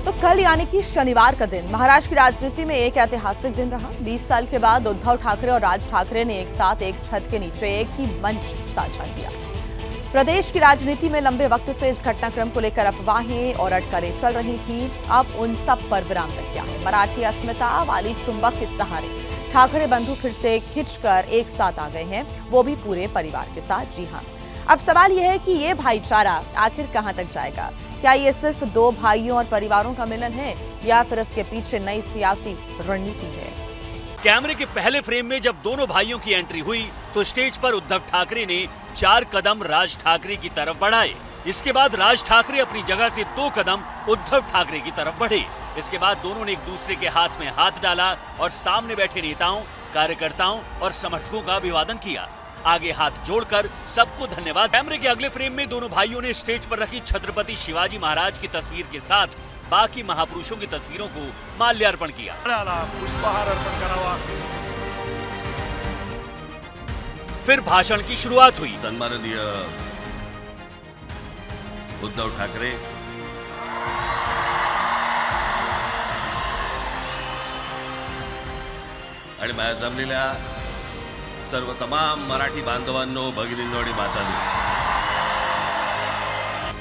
तो कल यानी कि शनिवार का दिन महाराष्ट्र की राजनीति में एक ऐतिहासिक दिन रहा। 20 साल के बाद उद्धव ठाकरे और राज ठाकरे ने एक साथ एक छत के नीचे एक ही मंच साझा किया। प्रदेश की राजनीति में लंबे वक्त से इस घटनाक्रम को लेकर अफवाहें और अटकलें चल रही थी। अब उन सब पर विराम लग गया है। मराठी अस्मिता वाली चुंबक के सहारे ठाकरे बंधु फिर से खिंचकर एक साथ आ गए हैं, वो भी पूरे परिवार के साथ। जी हाँ, अब सवाल यह है कि ये भाईचारा आखिर कहां तक जाएगा? क्या ये सिर्फ दो भाइयों और परिवारों का मिलन है या फिर इसके पीछे नई सियासी रणनीति है? कैमरे के पहले फ्रेम में जब दोनों भाइयों की एंट्री हुई तो स्टेज पर उद्धव ठाकरे ने 4 कदम राज ठाकरे की तरफ बढ़ाए। इसके बाद राज ठाकरे अपनी जगह से 2 कदम उद्धव ठाकरे की तरफ बढ़े। इसके बाद दोनों ने एक दूसरे के हाथ में हाथ डाला और सामने बैठे नेताओं, कार्यकर्ताओं और समर्थकों का अभिवादन किया। आगे हाथ जोड़कर सबको धन्यवाद। कैमरे के अगले फ्रेम में दोनों भाइयों ने स्टेज पर रखी छत्रपति शिवाजी महाराज की तस्वीर के साथ बाकी महापुरुषों की तस्वीरों को माल्यार्पण किया। पुष्पहार अर्पण करावा। फिर भाषण की शुरुआत हुई। सन्माननीय उद्धव ठाकरे, आणि माझ्या जमलेल्या सर्व तमाम मराठी बांधवांनो, भगिनींनो आणि मातांनो,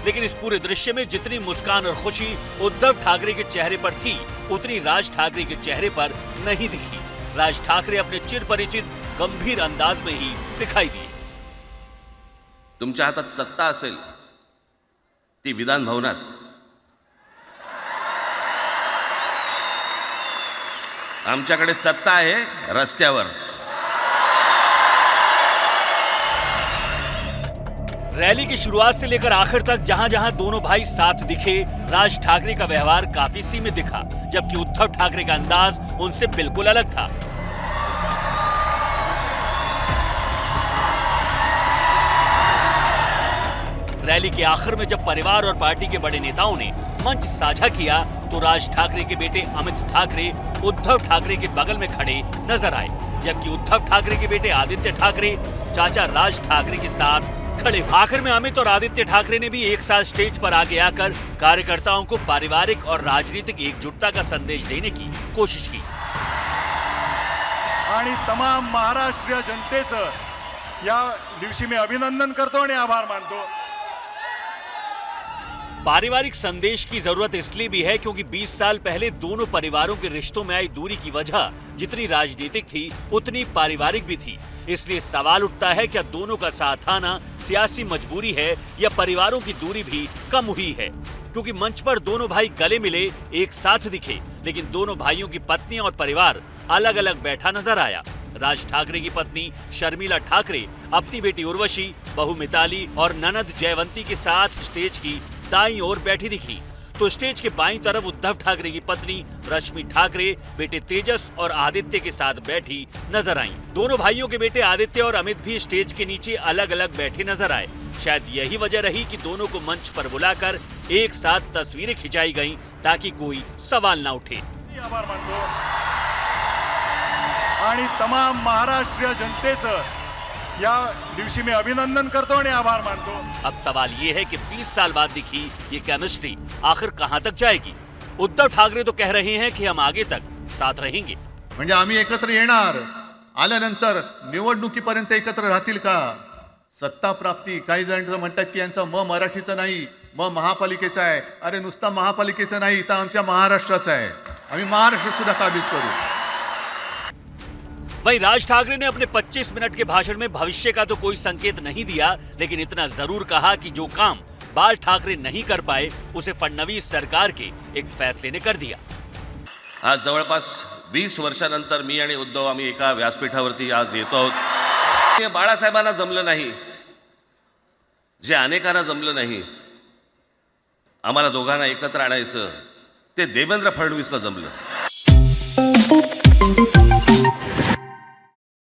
लेकिन इस पूरे दृश्य में जितनी मुस्कान और खुशी उद्धव ठाकरे के चेहरे पर थी, उतनी राज ठाकरे के चेहरे पर नहीं दिखी। राज ठाकरे अपने चिर परिचित गंभीर अंदाज में ही दिखाई दिए। तुमच्या हातात सत्ता असेल ती विधान भवनात, आमच्याकडे सत्ता आहे रस्त्यावर। रैली की शुरुआत से लेकर आखिर तक जहां जहां दोनों भाई साथ दिखे, राज ठाकरे का व्यवहार काफी सीमित दिखा, जबकि उद्धव ठाकरे का अंदाज उनसे बिल्कुल अलग था। रैली के आखिर में जब परिवार और पार्टी के बड़े नेताओं ने मंच साझा किया तो राज ठाकरे के बेटे अमित ठाकरे उद्धव ठाकरे के बगल में खड़े नजर आए, जबकि उद्धव ठाकरे के बेटे आदित्य ठाकरे चाचा राज ठाकरे के साथ खड़े। आखिर में अमित और आदित्य ठाकरे ने भी एक साथ स्टेज पर आगे आकर कार्यकर्ताओं को पारिवारिक और राजनीतिक एकजुटता का संदेश देने की कोशिश की। आणि तमाम महाराष्ट्रीय जनतेचं या दिवशी मी अभिनंदन करतो आणि आभार मानतो। पारिवारिक संदेश की जरूरत इसलिए भी है क्योंकि 20 साल पहले दोनों परिवारों के रिश्तों में आई दूरी की वजह जितनी राजनीतिक थी उतनी पारिवारिक भी थी। इसलिए सवाल उठता है, क्या दोनों का साथ आना सियासी मजबूरी है या परिवारों की दूरी भी कम हुई है? क्योंकि मंच पर दोनों भाई गले मिले एक साथ दिखे, लेकिन दोनों भाइयों की पत्नी और परिवार अलग अलग बैठा नजर आया। राज ठाकरे की पत्नी शर्मिला ठाकरे अपनी बेटी उर्वशी, बहू मिताली और ननद जयवंती के साथ स्टेज की दाईं ओर बैठी दिखी, तो स्टेज के बाईं तरफ उद्धव ठाकरे की पत्नी रश्मि ठाकरे बेटे तेजस और आदित्य के साथ बैठी नजर आईं। दोनों भाइयों के बेटे आदित्य और अमित भी स्टेज के नीचे अलग अलग बैठे नजर आए। शायद यही वजह रही कि दोनों को मंच पर बुलाकर एक साथ तस्वीरें खिंचाई गईं ताकि कोई सवाल न उठे। आभार मानतो आणि तमाम महाराष्ट्रीय जनतेचं या दिवशी मी अभिनंदन करतो आणि आभार मानतो। अब सवाल ये है कि 20 साल बाद दिखी ये केमिस्ट्री आखिर कहां तक जाएगी? उद्धव ठाकरे तो कह रहे हैं कि हम आगे तक साथ रहेंगे। म्हणजे आम्ही एकत्र येणार, आल्यानंतर निवडणुकीपर्यंत एकत्र राहतील का? सत्ता प्राप्ती, काही जण म्हणतात की यांचा मराठीचा नाही, महापालिकेचा आहे। अरे नुसता महापालिकेचा नाही तर आमच्या महाराष्ट्राचा आहे। आम्ही महाराष्ट्र सुद्धा काबीज करू। वहीं राज ठाकरे ने अपने 25 मिनट के भाषण में भविष्य का तो कोई संकेत नहीं दिया, लेकिन इतना जरूर कहा कि जो काम बाल ठाकरे नहीं कर पाए उसे फडणवीस सरकार के एक फैसले ने कर दिया। आज जवळपास 20 वर्षानंतर मी आणि उद्धव आम्ही एका व्यासपीठावरती आज येतो आहोत। हे बाळासाहेबांना जमलं नाही, जे अनेकांना जमलं नाही, आम्हाला दोघांना एकत्र आणायचं, ते देवेंद्र फडणवीसला जमलं।